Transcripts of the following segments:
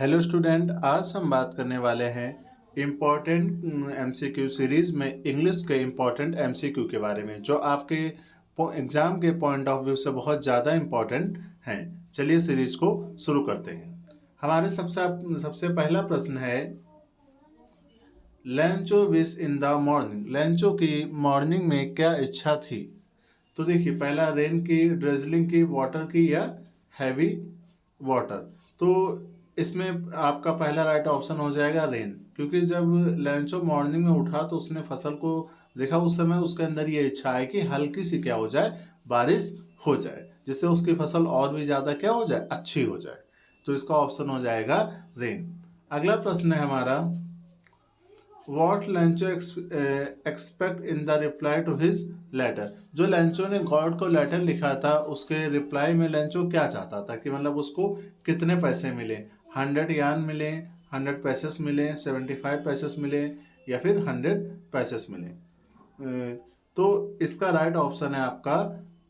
Hello student, आज हम बात करने वाले हैं इम्पॉर्टेंट एमसीक्यू सीरीज में इंग्लिश के इम्पॉर्टेंट एमसीक्यू के बारे में, जो आपके एग्जाम के पॉइंट ऑफ व्यू से बहुत ज़्यादा इम्पॉर्टेंट हैं। चलिए सीरीज को शुरू करते हैं। हमारे सबसे सबसे पहला प्रश्न है, Lencho wish in the morning. Lencho की मॉर्निंग में क्या इच्छा थी? तो देखिए, पहला रेन की, ड्रेजलिंग की, वाटर की या हैवी वाटर। तो इसमें आपका पहला राइट ऑप्शन हो जाएगा रेन, क्योंकि जब लैंचो मॉर्निंग में उठा तो उसने फसल को देखा, उस समय उसके अंदर ये इच्छा है कि हल्की सी क्या हो जाए, बारिश हो जाए, जिससे उसकी फसल और भी ज़्यादा क्या हो जाए, अच्छी हो जाए। तो इसका ऑप्शन हो जाएगा रेन। अगला प्रश्न है हमारा, what Lencho expect in the reply to his letter. जो लेंचो ने गॉड को लेटर लिखा था, उसके रिप्लाई में लेंचो क्या चाहता था कि मतलब उसको कितने पैसे मिले? 100 यान मिले, 100 पैसेस मिले, 75 पैसेस मिले या फिर 100 पैसेस मिले? तो इसका राइट ऑप्शन है आपका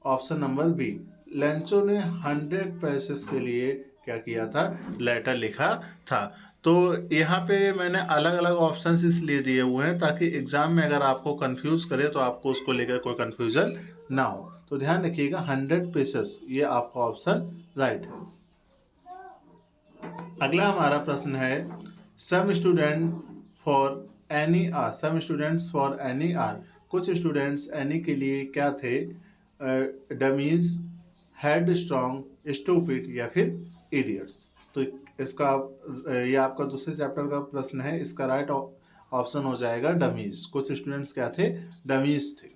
ऑप्शन नंबर बी। लेंचो ने 100 पैसेस के लिए क्या किया था, लेटर लिखा था। तो यहाँ पे मैंने अलग अलग ऑप्शन इसलिए दिए हुए हैं ताकि एग्जाम में अगर आपको कंफ्यूज करे तो आपको उसको लेकर कोई कंफ्यूजन ना हो। तो ध्यान रखिएगा, 100 पीसेस ये आपका ऑप्शन राइट है। अगला हमारा प्रश्न है, some student for an hour. Some students for an hour, कुछ स्टूडेंट्स एनी के लिए क्या थे? डमीज, हेड स्ट्रॉन्ग, स्टूपिड या फिर इडियट्स। तो इसका ये आपका दूसरे चैप्टर का प्रश्न है। इसका राइट ऑप्शन हो जाएगा डमीज। कुछ स्टूडेंट्स क्या थे? डमीज थे।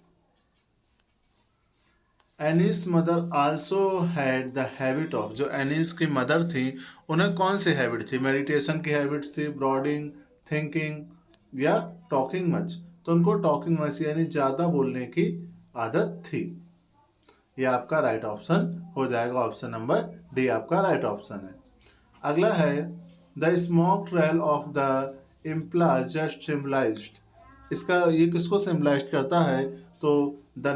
Annie's mother also had the habit of. जो एनिस की मदर थी, उन्हें कौन सी हैबिट थी? मेडिटेशन की हैबिट्स थी, ब्रॉडिंग, थिंकिंग या टॉकिंग मच। तो उनको टॉकिंग मच यानी ज़्यादा बोलने की आदत थी। ये आपका राइट ऑप्शन हो जाएगा, ऑप्शन नंबर डी आपका राइट ऑप्शन है। अगला है, the smoke trail of the Impala just symbolized. इसका ये किसको सिम्बलाइज करता है? तो the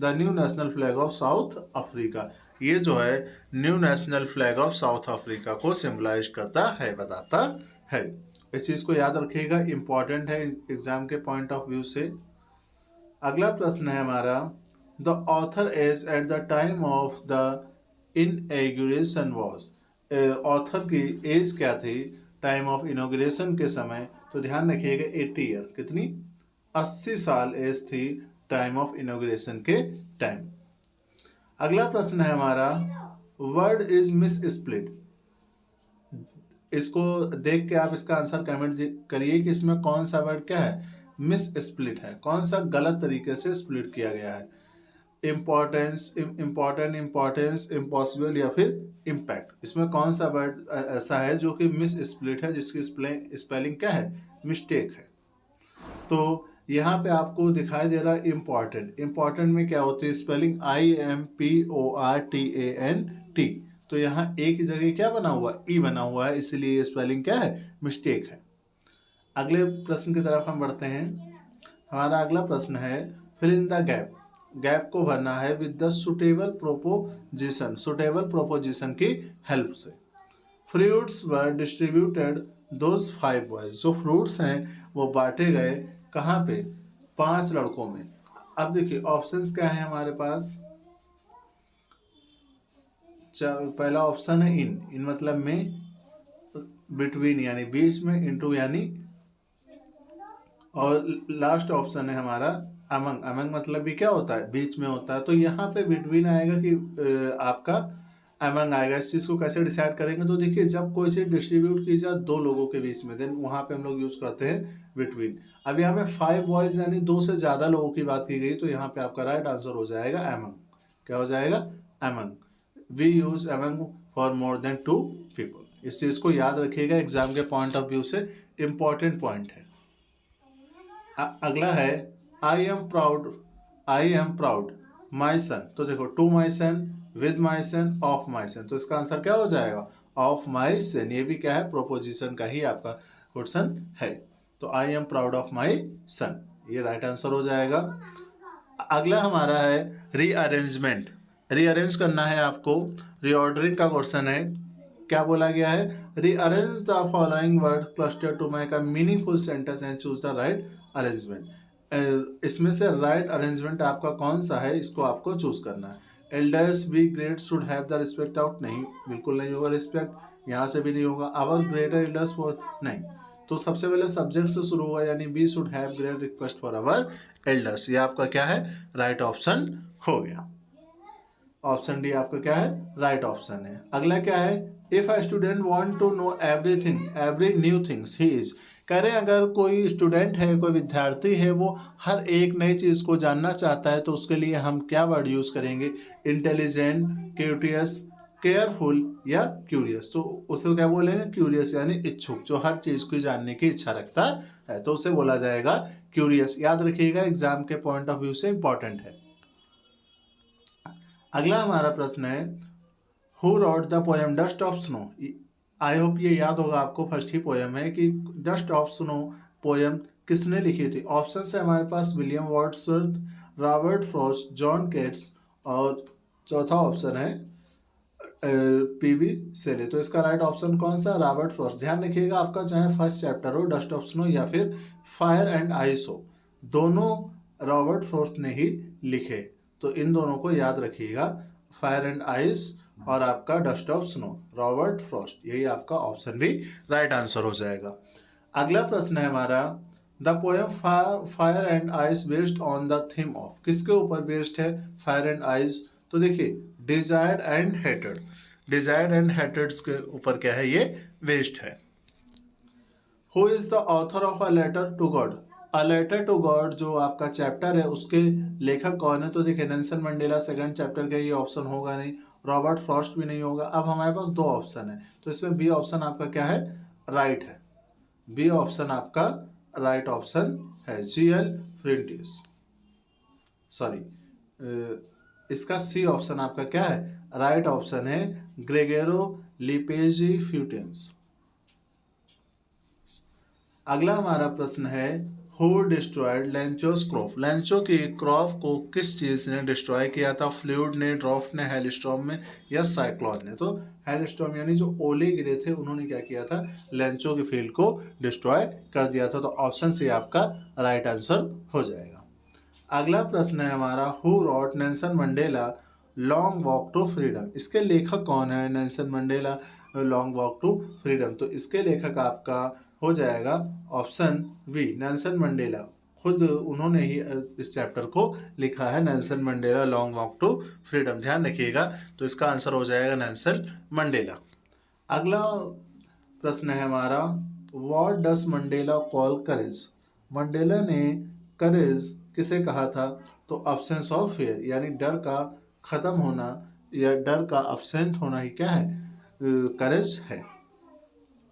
new national flag of South Africa. ये जो है new national flag of South Africa को सिम्बलाइज करता है, बताता है। इस चीज को याद रखिएगा, इंपॉर्टेंट है एग्जाम के पॉइंट ऑफ व्यू से। अगला प्रश्न है हमारा, the author age at the time of the inauguration was. Author की एज क्या थी टाइम ऑफ इनॉग्रेशन के समय? तो ध्यान रखिएगा, 80 ईयर, कितनी? 80 साल एज थी टाइम ऑफ इनॉग्रेशन के टाइम। अगला प्रश्न है हमारा, वर्ड इज मिस स्प्लिट। इसको देख के आप इसका आंसर कमेंट करिए कि इसमें कौन सा वर्ड क्या है, मिस स्प्लिट है, कौन सा गलत तरीके से स्प्लिट किया गया है? इम्पोर्टेंस, इम्पोर्टेंट, इम्पोर्टेंस, इम्पॉसिबल या फिर इम्पैक्ट। इसमें कौन सा वर्ड ऐसा है जो कि मिस स्प्लिट है, जिसकी स्पेलिंग क्या है, मिस्टेक है? तो यहाँ पे आपको दिखाई दे रहा है इम्पॉर्टेंट। इम्पॉर्टेंट में क्या होती है स्पेलिंग? IMPORTANT। तो यहाँ ए की जगह क्या बना हुआ, ई बना हुआ है, इसलिए स्पेलिंग क्या है, मिस्टेक है। अगले प्रश्न की तरफ हम बढ़ते हैं। हमारा अगला प्रश्न है, fill in the gap. Gap को भरना है with the suitable proposition. Suitable proposition की हेल्प से। Fruits were distributed those 5 boys. जो फ्रूट्स हैं वो बांटे गए कहाँ पे? 5 लड़कों में। अब देखिए ऑप्शंस क्या है हमारे पास। पहला ऑप्शन है इन मतलब में, बिटवीन यानी बीच में, इनटू यानी, और लास्ट ऑप्शन है हमारा अमंग। अमंग मतलब भी क्या होता है, बीच में होता है। तो यहाँ पे बिटवीन आएगा कि आपका अमंग आएगा। इस चीज को कैसे डिसाइड करेंगे? तो देखिए, जब कोई चीज डिस्ट्रीब्यूट की जाए 2 लोगों के बीच में, देन वहां पे हम लोग यूज करते हैं बिटवीन। अब यहाँ पे 5 बॉयज यानी 2 से ज्यादा लोगों की बात की गई, तो यहाँ पे आपका राइट आंसर हो जाएगा अमंग। क्या हो जाएगा? Among. We use among for more than 2 people. इस चीज को याद रखिएगा, एग्जाम के पॉइंट ऑफ व्यू से इंपॉर्टेंट पॉइंट है। अगला है, आई एम प्राउड माई सन। तो देखो, to my son, with my son, of my son. तो इसका आंसर क्या हो जाएगा? Of my son. ये भी क्या है, प्रोपोजिशन का ही आपका क्वेश्चन है। तो I am proud of my son, ये राइट आंसर हो जाएगा। अगला हमारा है रीअरेंजमेंट। रीअरेंज करना है आपको, रीऑर्डरिंग का क्वेश्चन है। क्या बोला गया है, rearrange the following word cluster to make a meaningful sentence and choose the right arrangement. इसमें से राइट अरेंजमेंट आपका कौन सा है, इसको आपको चूज करना है। Elders be great should have the respect out, नहीं, बिल्कुल नहीं होगा रिस्पेक्ट, यहाँ से भी नहीं होगा। आवर ग्रेटर एल्डर्स फॉर, नहीं। तो सबसे पहले सब्जेक्ट से शुरू होगा, यानी B should have great request for our elders, ये आपका क्या है, राइट ऑप्शन हो गया। ऑप्शन डी आपका क्या है, राइट ऑप्शन है। अगला क्या है, if a student want to know everything every new things he is, कह रहे हैं अगर कोई स्टूडेंट है, कोई विद्यार्थी है, वो हर एक नई चीज को जानना चाहता है, तो उसके लिए हम क्या वर्ड यूज करेंगे, इंटेलिजेंट, क्यूरियस, केयरफुल या क्यूरियस। तो उसे क्या बोलेंगे, क्यूरियस यानी इच्छुक, जो हर चीज को जानने की इच्छा रखता है, तो उसे बोला जाएगा क्यूरियस। याद रखिएगा, एग्जाम के पॉइंट ऑफ व्यू से इंपॉर्टेंट है। अगला हमारा प्रश्न है, who rot the poem dust of snow. I hope ये याद होगा आपको, फर्स्ट ही पोएम है कि डस्ट ऑफ स्नो पोएम किसने लिखी थी। ऑप्शन है हमारे पास William Wordsworth, Robert Frost, John Keats, और चौथा ऑप्शन है पीवी सेले। तो इसका राइट ऑप्शन कौन सा, रॉबर्ट फ्रॉस्ट। ध्यान रखिएगा, आपका चाहे फर्स्ट चैप्टर हो डस्ट ऑफ स्नो या फिर फायर एंड आइस हो, दोनों रॉबर्ट फ्रॉस्ट ने ही लिखे। तो इन दोनों को याद रखिएगा, फायर एंड आइस और आपका dust of snow, Robert Frost, यही आपका ऑप्शन भी राइट आंसर हो जाएगा। अगला प्रश्न है हमारा, the poem fire and ice based on the theme of, किसके ऊपर बेस्ड है फायर एंड आइस। तो देखिए, desired and hated, desired and hated के ऊपर क्या है, ये बेस्ड है। Who is the author of a letter to God, a letter to God जो आपका चैप्टर है, उसके लेखक कौन है। तो देखिए, नेल्सन मंडेला सेकंड चैप्टर का, ये ऑप्शन होगा नहीं, रॉबर्ट फ्रॉस्ट भी नहीं होगा। अब हमारे पास दो ऑप्शन है, तो इसमें बी ऑप्शन आपका क्या है, राइट है। बी ऑप्शन आपका राइट ऑप्शन है, जीएल फ्रिंटिस, सॉरी, इसका सी ऑप्शन आपका क्या है, राइट ऑप्शन है, ग्रेगोरो लिपेजी फ्यूटेंस। अगला हमारा प्रश्न है, हु डिस्ट्रॉयड लेंचोस क्रॉप, लेंचो की क्रॉप को किस चीज ने डिस्ट्रॉय किया था, फ्लूड ने, ड्रॉफ्ट ने, हेलस्टॉर्म में या साइक्लोन ने। तो हेलस्टॉर्म यानी जो ओले गिरे थे, उन्होंने क्या किया था, लेंचो की फील्ड को डिस्ट्रॉय कर दिया था। तो ऑप्शन सी आपका राइट आंसर हो जाएगा। अगला प्रश्न है हमारा, who wrote Nelson Mandela long walk to freedom, इसके लेखक कौन है, Nelson Mandela long walk to freedom. तो इसके लेखक आपका हो जाएगा ऑप्शन बी, नेल्सन मंडेला, खुद उन्होंने ही इस चैप्टर को लिखा है, Nelson Mandela long walk to freedom, ध्यान रखिएगा। तो इसका आंसर हो जाएगा नेल्सन मंडेला। अगला प्रश्न है हमारा, what does Mandela call courage, Mandela ने करेज किसे कहा था। तो अब्सेंस ऑफ फियर, यानी डर का खत्म होना या डर का अब्सेंट होना ही क्या है, करेज है।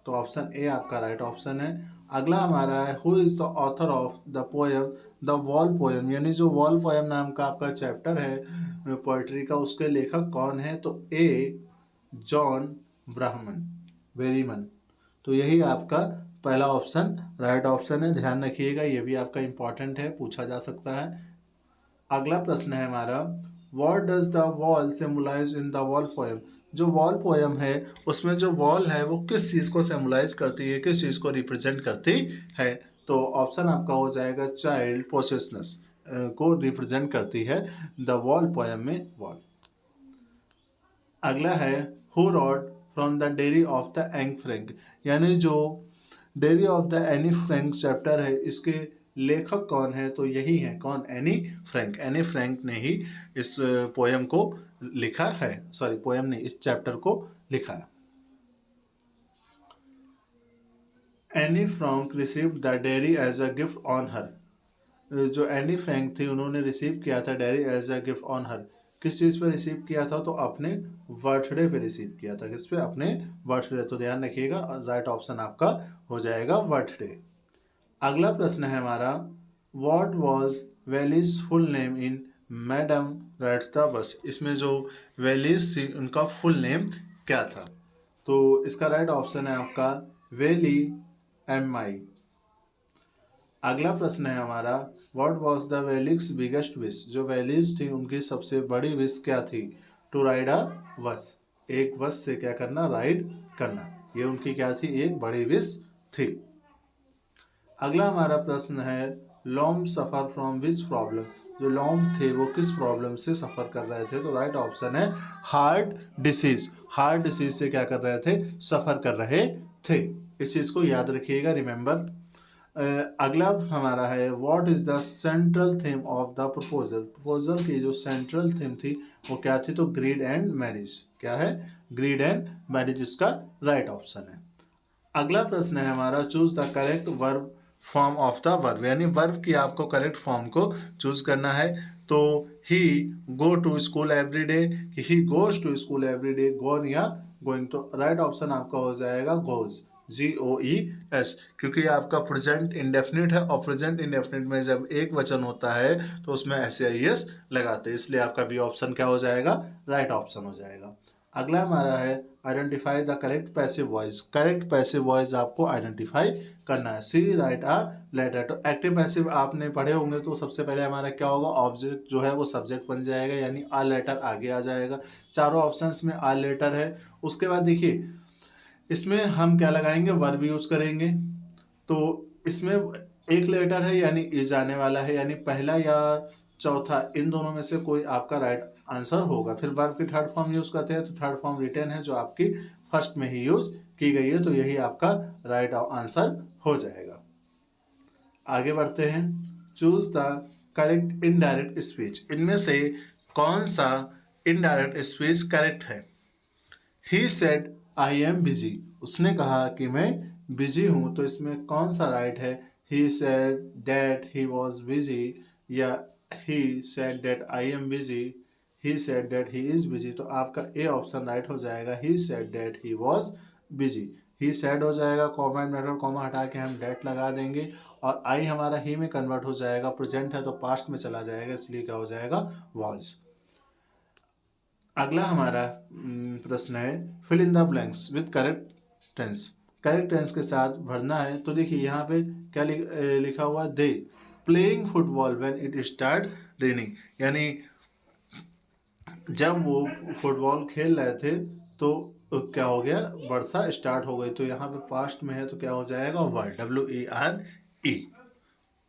तो ऑप्शन ए आपका राइट ऑप्शन है। अगला हमारा है, who is the author of the poem the wall poem, यानी जो वॉल पोएम नाम का आपका चैप्टर है पोएट्री का, उसके लेखक कौन है। तो ए जॉन ब्राह्मण वेरीमन। तो यही आपका पहला ऑप्शन राइट ऑप्शन है, ध्यान रखिएगा, ये भी आपका इंपॉर्टेंट है, पूछा जा सकता है। अगला प्रश्न है हमारा, what does the wall symbolise in the wall poem, जो वॉल पोएम है उसमें जो वॉल है वो किस चीज़ को सिम्बलाइज करती है, किस चीज़ को रिप्रेजेंट करती है। तो ऑप्शन आपका हो जाएगा चाइल्ड पोसेसनेस को रिप्रेजेंट करती है द वॉल पोएम में वॉल। अगला है, who rot from the dairy of the Ang Frank, यानी जो dairy of the Anne Frank chapter है, इसके लेखक कौन है। तो यही है कौन, एनी फ्रैंक, एनी फ्रैंक ने ही इस पोएम को लिखा है, सॉरी पोएम ने इस चैप्टर को लिखा है। Anne Frank received the diary as a gift on her, जो एनी फ्रैंक थी उन्होंने रिसीव किया था diary as a gift on her, किस चीज़ पे रिसीव किया था। तो अपने बर्थडे पे रिसीव किया था, किस पे, अपने बर्थडे। तो ध्यान रखिएगा, राइट ऑप्शन आपका हो जाएगा बर्थडे। अगला प्रश्न है हमारा, what was Valli's full name in madam rights the bus, इसमें जो वेलीज थी उनका फुल नेम क्या था। तो इसका राइट ऑप्शन है आपका वेली MI। अगला प्रश्न है हमारा, what was the Valli's biggest wish, जो वेलीज थी उनकी सबसे बड़ी विश क्या थी। टू राइड अ बस, एक बस से क्या करना, राइड करना। ये उनकी क्या थी, एक बड़ी विश थी। अगला हमारा प्रश्न है, Lomb suffer from which problem. जो लॉम थे वो किस प्रॉब्लम से सफर कर रहे थे, तो राइट ऑप्शन है हार्ट डिसीज। हार्ट डिसीज से क्या कर रहे थे, सफर कर रहे थे। इस चीज को याद रखिएगा, रिमेंबर। अगला हमारा है, what is the central theme of the proposal. Proposal की जो सेंट्रल थीम थी वो क्या थी, तो ग्रीड एंड मैरिज। क्या है, ग्रीड एंड मैरिज इसका राइट ऑप्शन है। अगला प्रश्न है हमारा, choose the correct verb form of the verb, यानी वर्ब की आपको करेक्ट फॉर्म को चूज करना है। तो he go to school every day, he goes to school every day, gone या गोइंग। तो राइट ऑप्शन आपका हो जाएगा गोज, GOES, क्योंकि आपका प्रेजेंट इंडेफिनिट है और प्रेजेंट इंडेफिनिट में जब एक वचन होता है तो उसमें SAIS लगाते हैं, इसलिए आपका बी ऑप्शन क्या हो जाएगा, राइट ऑप्शन हो जाएगा। अगला हमारा है, identify the correct passive voice. Correct passive voice आपको आइडेंटिफाई करना है। सी राइट अ लेटर। तो एक्टिव पैसिव आपने पढ़े होंगे, तो सबसे पहले हमारा क्या होगा, ऑब्जेक्ट जो है वो सब्जेक्ट बन जाएगा, यानी आ लेटर आगे आ जाएगा। चारों ऑप्शंस में आ लेटर है। उसके बाद देखिए इसमें हम क्या लगाएंगे, वर्ब यूज करेंगे। तो इसमें एक लेटर है यानी इज आने वाला है, यानी पहला या चौथा इन दोनों में से कोई आपका राइट आंसर होगा। फिर वर्ब की थर्ड फॉर्म यूज करते हैं, तो थर्ड फॉर्म रिटर्न है जो आपकी फर्स्ट में ही यूज की गई है, तो यही आपका राइट आंसर हो जाएगा। आगे बढ़ते हैं, choose the correct indirect speech. इनमें से कौन सा इनडायरेक्ट स्पीच करेक्ट है। He said I am busy, उसने कहा कि मैं बिजी हूं, तो इसमें कौन सा राइट है, he said that he was busy, या he said that I am busy, he said that he is busy. तो आपका ए ऑप्शन राइट हो जाएगा, he said that he was busy. He said हो जाएगा, कॉमा एंड मेथड कॉमा हटा के हम डेट लगा देंगे, और आई हमारा ही में कन्वर्ट हो जाएगा, प्रेजेंट है तो पास्ट में चला जाएगा, इसलिए क्या हो जाएगा, वॉज। अगला हमारा प्रश्न है, fill in the blanks with correct tense. Correct tense के साथ भरना है। तो देखिए यहाँ पे क्या लिखा हुआ, they playing football when it start raining, यानी जब वो फुटबॉल खेल रहे थे तो क्या हो गया, वर्षा स्टार्ट हो गई। तो यहाँ पे पास्ट में है तो क्या हो जाएगा, वर, WERE।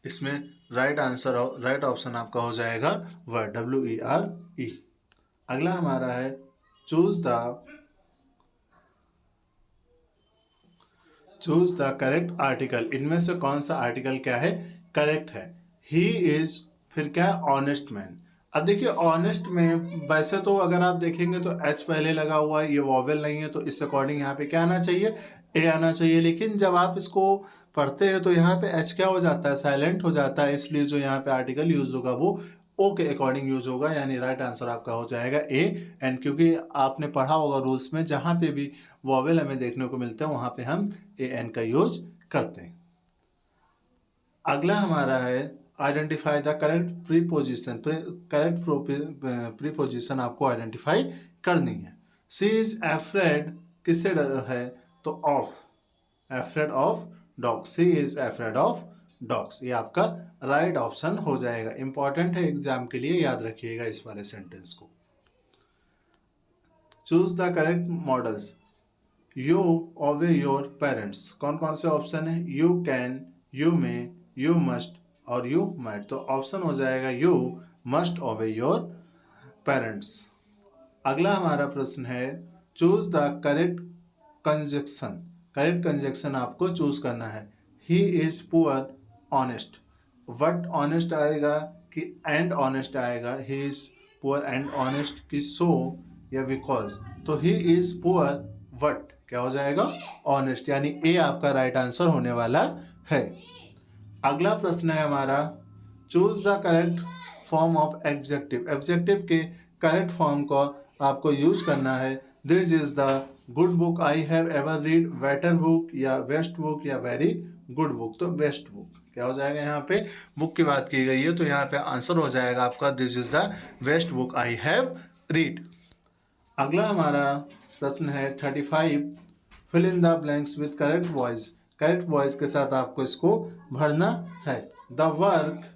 इसमें राइट आंसर, राइट ऑप्शन आपका हो जाएगा वर, WERE। अगला हमारा है, चूज द करेक्ट आर्टिकल। इनमें से कौन सा आर्टिकल क्या है, करेक्ट है। ही इज, फिर क्या है, ऑनेस्ट मैन। अब देखिए ऑनेस्ट में वैसे तो अगर आप देखेंगे तो एच पहले लगा हुआ है, ये वॉवेल नहीं है, तो इस अकॉर्डिंग यहाँ पे क्या आना चाहिए, ए आना चाहिए। लेकिन जब आप इसको पढ़ते हैं तो यहाँ पे एच क्या हो जाता है, साइलेंट हो जाता है, इसलिए जो यहाँ पे आर्टिकल यूज होगा वो ओ के अकॉर्डिंग यूज होगा, यानी राइट आंसर आपका हो जाएगा ए एन। क्योंकि आपने पढ़ा होगा रूल्स में, जहाँ पे भी वॉवेल हमें देखने को मिलता है वहाँ पे हम ए एन का यूज करते हैं। अगला हमारा है, identify the correct preposition. Correct preposition आपको आइडेंटिफाई करनी है। सी इज एफ्रेड, किससे डर है, तो of, afraid of dog. She is afraid of dogs, ये आपका राइट ऑप्शन हो जाएगा। इंपॉर्टेंट है एग्जाम के लिए, याद रखिएगा इस वाले सेंटेंस को। Choose the correct models. You ओबे योर पेरेंट्स, कौन कौन से ऑप्शन है, you can, you may, you must और यू माइट। तो ऑप्शन हो जाएगा यू मस्ट ओबे योर पेरेंट्स। अगला हमारा प्रश्न है, choose the correct conjunction. Correct conjunction आपको चूज करना है। He is poor honest, what honest आएगा कि एंड ऑनेस्ट आएगा, he is poor and honest की सो या बिकॉज। तो ही इज पुअर वट क्या हो जाएगा, ऑनेस्ट, यानी ए आपका राइट आंसर होने वाला है। अगला प्रश्न है हमारा, choose the correct form of objective. Objective के करेक्ट फॉर्म को आपको यूज करना है। This is the good book I have ever read, better book या बेस्ट बुक या वेरी गुड बुक। तो बेस्ट बुक क्या हो जाएगा, यहाँ पे बुक की बात की गई है तो यहाँ पे आंसर हो जाएगा आपका this is the best book I have read. अगला हमारा प्रश्न है 35, fill in the blanks with correct voice. Correct voice के साथ आपको इसको भरना है। The work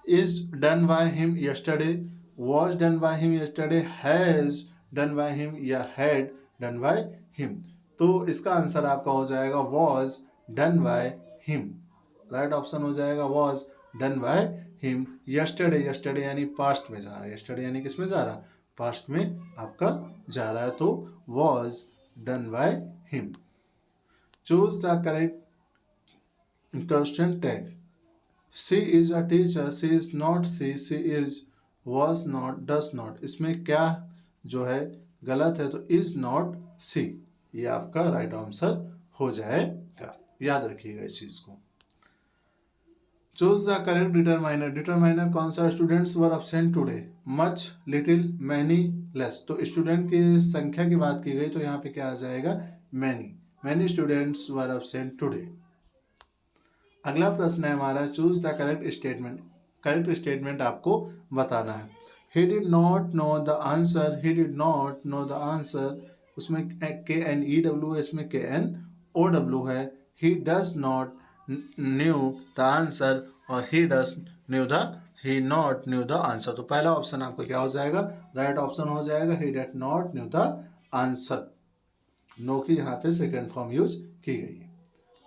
is done by him yesterday, was done by him yesterday, has done by him या हैड डन बाय हिम। तो इसका आंसर आपका हो जाएगा was done by him. Right option हो जाएगा was done by him. Yesterday, yesterday यानी past में जा रहा है, यस्टरडे यानी किस में जा रहा है, पास्ट में आपका जा रहा है, तो was done by him. Choose the correct question tag. She is a teacher, she is not, she is, was not, does not, इसमें क्या जो है गलत है, तो इज नॉट सी, ये आपका राइट आंसर हो जाएगा। याद रखिएगा इस चीज को। Choose the correct determiner. Determiner कौन सा, students were absent today, much, little, many, less. तो स्टूडेंट की संख्या की बात की गई तो यहाँ पे क्या आ जाएगा, many, many students were absent today. अगला प्रश्न है हमारा, choose the correct statement. Correct statement आपको बताना है। ही did not know the answer, he did not know the answer, उसमें के एन ई डब्ल्यू है, इसमें के एन ओ डब्ल्यू है। He does not knew the answer और he does knew the, he not knew the answer. तो पहला option आपका क्या हो जाएगा, राइट ऑप्शन हो जाएगा, he did not knew the answer. Know की यहाँ पे सेकेंड फॉर्म यूज की गई है।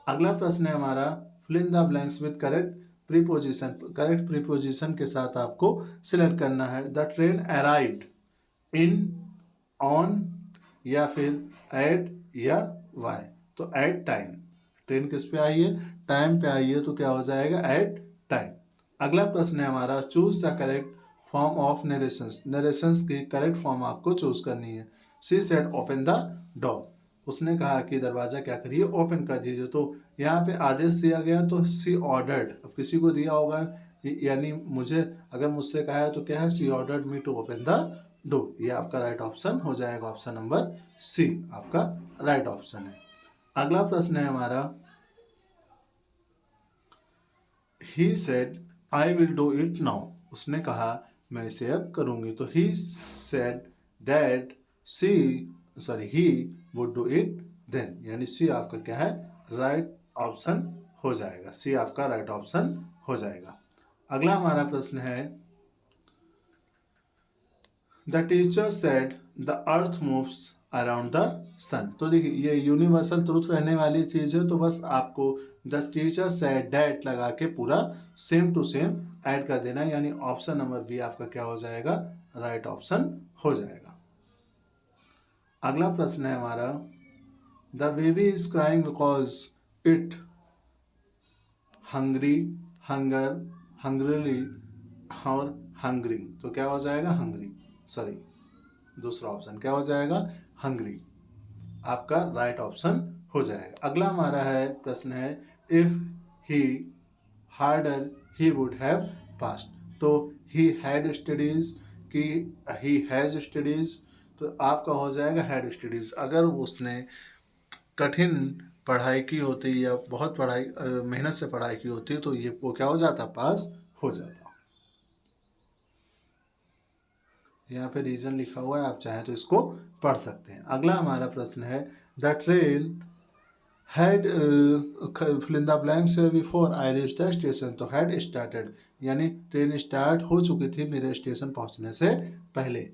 अगला प्रश्न है हमारा, fill in the blanks with correct preposition. Correct preposition के साथ आपको सिलेक्ट करना है। The train arrived in, on, या फिर एट या वाई। तो एट टाइम, ट्रेन किस पे आई है, टाइम पे आई है, तो क्या हो जाएगा एट टाइम। अगला प्रश्न है हमारा, choose the correct form of narrations. Narrations की करेक्ट फॉर्म आपको चूज करनी है। She said open the door, उसने कहा कि दरवाजा क्या करिए, ओपन कर दीजिए। तो यहाँ पे आदेश दिया गया तो सी ऑर्डर्ड, अब किसी को दिया होगा, यानी मुझे अगर मुझसे कहा है तो क्या है, she ordered me to open the door. ये आपका राइट ऑप्शन हो जाएगा, ऑप्शन नंबर सी आपका राइट ऑप्शन है। अगला प्रश्न है हमारा, he said I will do it now, उसने कहा मैं इसे अब करूंगी। तो he said that she, sorry he would do it then, यानी सी आपका क्या है, राइट ऑप्शन हो जाएगा, सी आपका राइट ऑप्शन हो जाएगा। अगला हमारा प्रश्न है, the teacher said the earth moves around the sun. तो देखिए ये यूनिवर्सल ट्रूथ रहने वाली चीज है, तो बस आपको द टीचर सेड दैट लगा के पूरा सेम टू सेम ऐड कर देना, यानी ऑप्शन नंबर बी आपका क्या हो जाएगा, राइट ऑप्शन हो जाएगा। अगला प्रश्न है हमारा, the baby is crying because it hungry, hunger, hungrily और हंग्रिंग। तो क्या हो जाएगा, हंग्री, सॉरी दूसरा ऑप्शन क्या हो जाएगा, हंग्री, आपका राइट ऑप्शन हो जाएगा। अगला हमारा है प्रश्न है, if he harder he would have past. तो ही हैड स्टडीज कि ही हैज स्टडीज, तो आपका हो जाएगा हैड स्टडीज। अगर उसने कठिन पढ़ाई की होती या बहुत पढ़ाई मेहनत से पढ़ाई की होती तो ये वो क्या हो जाता, पास हो जाता। यहाँ पे रीजन लिखा हुआ है, आप चाहें तो इसको पढ़ सकते हैं। अगला हमारा प्रश्न है, the train had fill in the blanks before I reach the station. तो हैड स्टार्टेड, यानी ट्रेन स्टार्ट हो चुकी थी मेरे स्टेशन पहुंचने से पहले।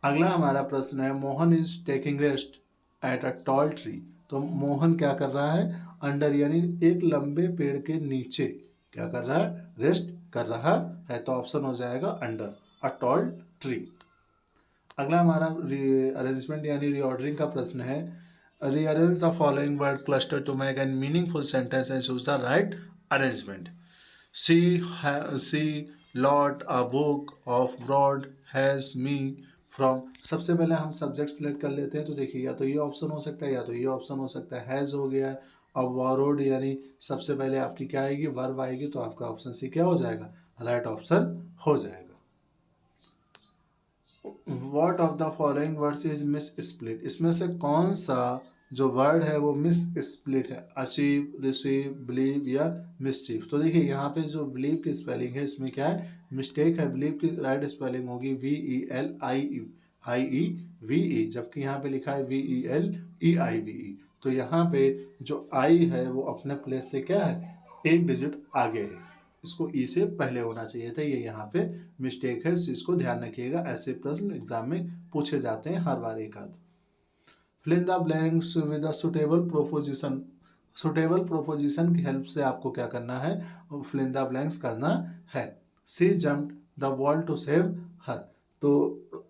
अगला हमारा प्रश्न है, Mohan is taking rest at a tall tree. तो मोहन क्या कर रहा है, अंडर, यानी एक लंबे पेड़ के नीचे क्या कर रहा है, रेस्ट कर रहा है। तो ऑप्शन हो जाएगा अंडर अ टॉल ट्री। अगला हमारा अरेंजमेंट यानी रीऑर्डरिंग का प्रश्न है, rearrange the following word cluster to make an meaningful sentence and choose the right arrangement. She lot a book of broad has me from. सबसे पहले हम सब्जेक्ट सेलेक्ट कर लेते हैं, तो देखिए या तो ये ऑप्शन हो सकता है या तो ये ऑप्शन हो सकता है। हैज़ हो गया, अब वॉरोड यानी सबसे पहले आपकी क्या आएगी, वर्ब आएगी, तो आपका ऑप्शन सी क्या हो जाएगा, राइट ऑप्शन हो जाएगा। What of the following words is miss split, इसमें से कौन सा जो वर्ड है वो मिस स्प्लिट है, अचीव, रिसीव, बिलीव या मिसचीव। तो देखिए यहाँ पे जो बिलीव की स्पेलिंग है इसमें क्या है, मिस्टेक है। बिलीव की राइट स्पेलिंग होगी VELIE, जबकि यहाँ पे लिखा है VELEIVE। तो यहाँ पे जो आई है वो अपने प्लेस से क्या है, एक डिजिट आगे है, इसको ई से पहले होना चाहिए था, ये यहाँ पे मिस्टेक है, इस चीज को ध्यान रखिएगा, ऐसे प्रश्न एग्जाम में पूछे जाते हैं हर बार एक आध। Fill in the blanks with a suitable proposition. Suitable proposition की हेल्प से आपको क्या करना है, फिल इन द ब्लैंक्स करना है। She jumped the wall to save her, तो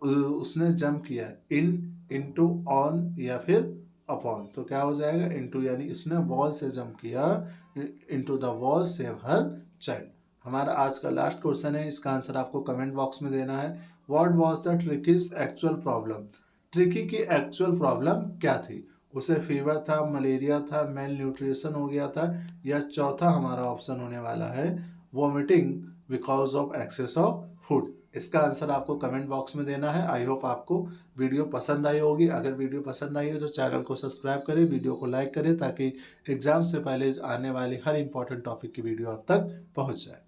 उसने जंप किया इन, इनटू, ऑन या फिर अपॉन, तो क्या हो जाएगा इनटू, यानी इसने वॉल से जंप किया, into the wall save her child. हमारा आज का लास्ट क्वेश्चन है, इसका आंसर आपको कमेंट बॉक्स में देना है। What was the ट्रिकीज actual problem. Tricky की एक्चुअल प्रॉब्लम क्या थी, उसे फीवर था, मलेरिया था, मेल न्यूट्रिशन हो गया था, या चौथा हमारा ऑप्शन होने वाला है vomiting because of excess of food. इसका आंसर आपको कमेंट बॉक्स में देना है। आई होप आपको वीडियो पसंद आई होगी। अगर वीडियो पसंद आई है तो चैनल को सब्सक्राइब करें, वीडियो को लाइक करें, ताकि एग्जाम से पहले आने वाली हर इंपॉर्टेंट टॉपिक की वीडियो आप तक पहुंच जाए।